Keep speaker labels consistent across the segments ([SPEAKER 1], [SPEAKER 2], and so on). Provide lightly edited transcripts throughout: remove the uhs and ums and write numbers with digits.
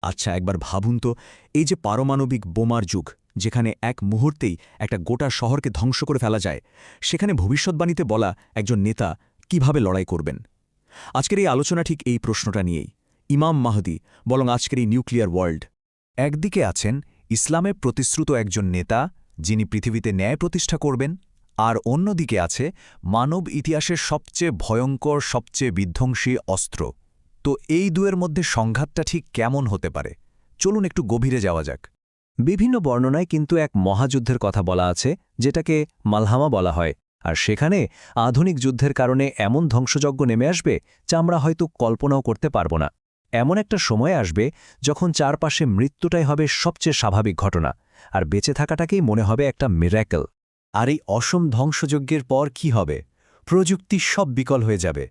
[SPEAKER 1] আচ্ছা, একবার ভাবুন তো, এই যে পারমাণবিক বোমার যুগ, যেখানে এক মুহূর্তেই একটা গোটা শহরকে ধ্বংস করে ফেলা যায়, সেখানে ভবিষ্যৎবাণীতে বলা একজন নেতা কিভাবে লড়াই করবেন? আজকের এই আলোচনা ঠিক এই প্রশ্নটা নিয়েই। ইমাম মাহদী বরং আজকের এই নিউক্লিয়ার ওয়ার্ল্ড।
[SPEAKER 2] একদিকে আছেন ইসলামে প্রতিশ্রুত একজন নেতা, যিনি পৃথিবীতে ন্যায় প্রতিষ্ঠা করবেন, আর অন্যদিকে আছে মানব ইতিহাসের সবচেয়ে ভয়ঙ্কর, সবচেয়ে বিধ্বংসী অস্ত্র। তো এই দুয়ের মধ্যে সংঘাতটা ঠিক কেমন হতে পারে? চলুন একটু গভীরে যাওয়া যাক।
[SPEAKER 3] বিভিন্ন বর্ণনায় কিন্তু এক মহাযুদ্ধের কথা বলা আছে, যেটাকে মালহামা বলা হয়। আর সেখানে আধুনিক যুদ্ধের কারণে এমন ধ্বংসযজ্ঞ নেমে আসবে যা আমরা হয়তো কল্পনাও করতে পারব না। এমন একটা সময় আসবে যখন চারপাশে মৃত্যুটাই হবে সবচেয়ে স্বাভাবিক ঘটনা, আর বেঁচে থাকাটাকেই মনে হবে একটা মিরাকেল।
[SPEAKER 2] আর এই অসম ধ্বংসযজ্ঞের পর কি হবে? প্রযুক্তি সব বিকল হয়ে যাবে।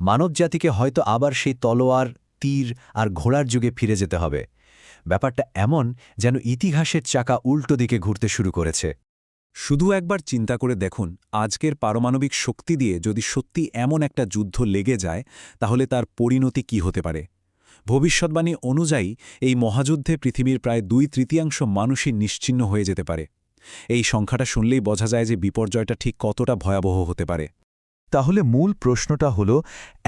[SPEAKER 2] মানবজাতিকে হয়তো আবার সেই তলোয়ার, তীর আর ঘোড়ার যুগে ফিরে যেতে হবে। ব্যাপারটা এমন যেন ইতিহাসের চাকা উল্টো দিকে ঘুরতে শুরু করেছে।
[SPEAKER 4] শুধু একবার চিন্তা করে দেখুন, আজকের পারমাণবিক শক্তি দিয়ে যদি সত্যি এমন একটা যুদ্ধ লেগে যায়, তাহলে তার পরিণতি কি হতে পারে? ভবিষ্যৎবাণী অনুযায়ী এই মহাযুদ্ধে পৃথিবীর প্রায় 2/3 মানুষই নিশ্চিহ্ন হয়ে যেতে পারে। এই সংখ্যাটা শুনলেই বোঝা যায় যে বিপর্যয়টা ঠিক কতটা ভয়াবহ হতে পারে।
[SPEAKER 2] তাহলে মূল প্রশ্নটা হল,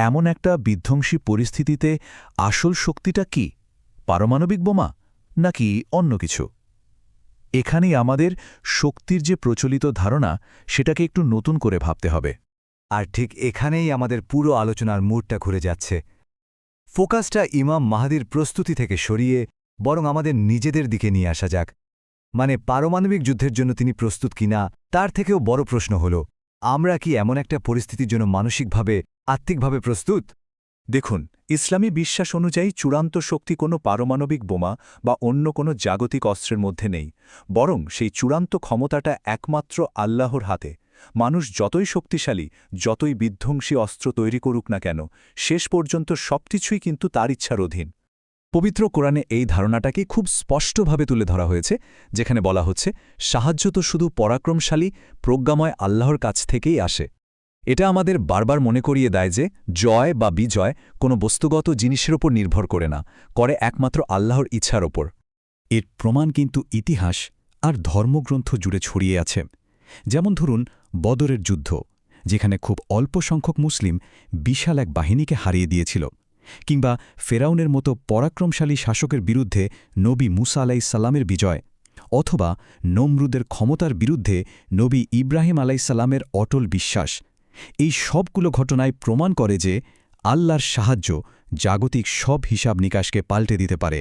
[SPEAKER 2] এমন একটা বিধ্বংসী পরিস্থিতিতে আসল শক্তিটা কি? পারমাণবিক বোমা নাকি অন্য কিছু? এখানেই আমাদের শক্তির যে প্রচলিত ধারণা, সেটাকে একটু নতুন করে ভাবতে হবে।
[SPEAKER 5] আর ঠিক এখানেই আমাদের পুরো আলোচনার মুডটা ঘুরে যাচ্ছে। ফোকাসটা ইমাম মাহদীর প্রস্তুতি থেকে সরিয়ে বরং আমাদের নিজেদের দিকে নিয়ে আসা যাক। মানে পারমাণবিক যুদ্ধের জন্য তিনি প্রস্তুত কিনা, তার থেকেও বড় প্রশ্ন হল, আমরা কি এমন একটা পরিস্থিতির জন্য মানসিকভাবে, আত্মিকভাবে প্রস্তুত?
[SPEAKER 4] দেখুন, ইসলামী বিশ্বাস অনুযায়ী চূড়ান্ত শক্তি কোনো পারমাণবিক বোমা বা অন্য কোনো জাগতিক অস্ত্রের মধ্যে নেই, বরং সেই চূড়ান্ত ক্ষমতাটা একমাত্র আল্লাহর হাতে। মানুষ যতই শক্তিশালী, যতই বিধ্বংসী অস্ত্র তৈরি করুক না কেন, শেষ পর্যন্ত সবকিছুই কিন্তু তার ইচ্ছার অধীন। পবিত্র কোরআনে এই ধারণাটাকে খুব স্পষ্টভাবে তুলে ধরা হয়েছে, যেখানে বলা হচ্ছে, সাহায্য তো শুধু পরাক্রমশালী, প্রজ্ঞাময় আল্লাহর কাছ থেকেই আসে। এটা আমাদের বারবার মনে করিয়ে দেয় যে জয় বা বিজয় কোনো বস্তুগত জিনিসের ওপর নির্ভর করে না, করে একমাত্র আল্লাহর ইচ্ছার ওপর।
[SPEAKER 1] এর প্রমাণ কিন্তু ইতিহাস আর ধর্মগ্রন্থ জুড়ে ছড়িয়ে আছে। যেমন ধরুন বদরের যুদ্ধ, যেখানে খুব অল্প সংখ্যক মুসলিম বিশাল এক বাহিনীকে হারিয়ে দিয়েছিল, কিংবা ফেরাউনের মতো পরাক্রমশালী শাসকের বিরুদ্ধে নবী মুসা আলাইসাল্লামের বিজয়, অথবা নমরুদের ক্ষমতার বিরুদ্ধে নবী ইব্রাহিম আলাইসাল্লামের অটল বিশ্বাস। এই সবগুলো ঘটনায় প্রমাণ করে যে আল্লাহর সাহায্য জাগতিক সব হিসাব নিকাশকে পাল্টে দিতে পারে।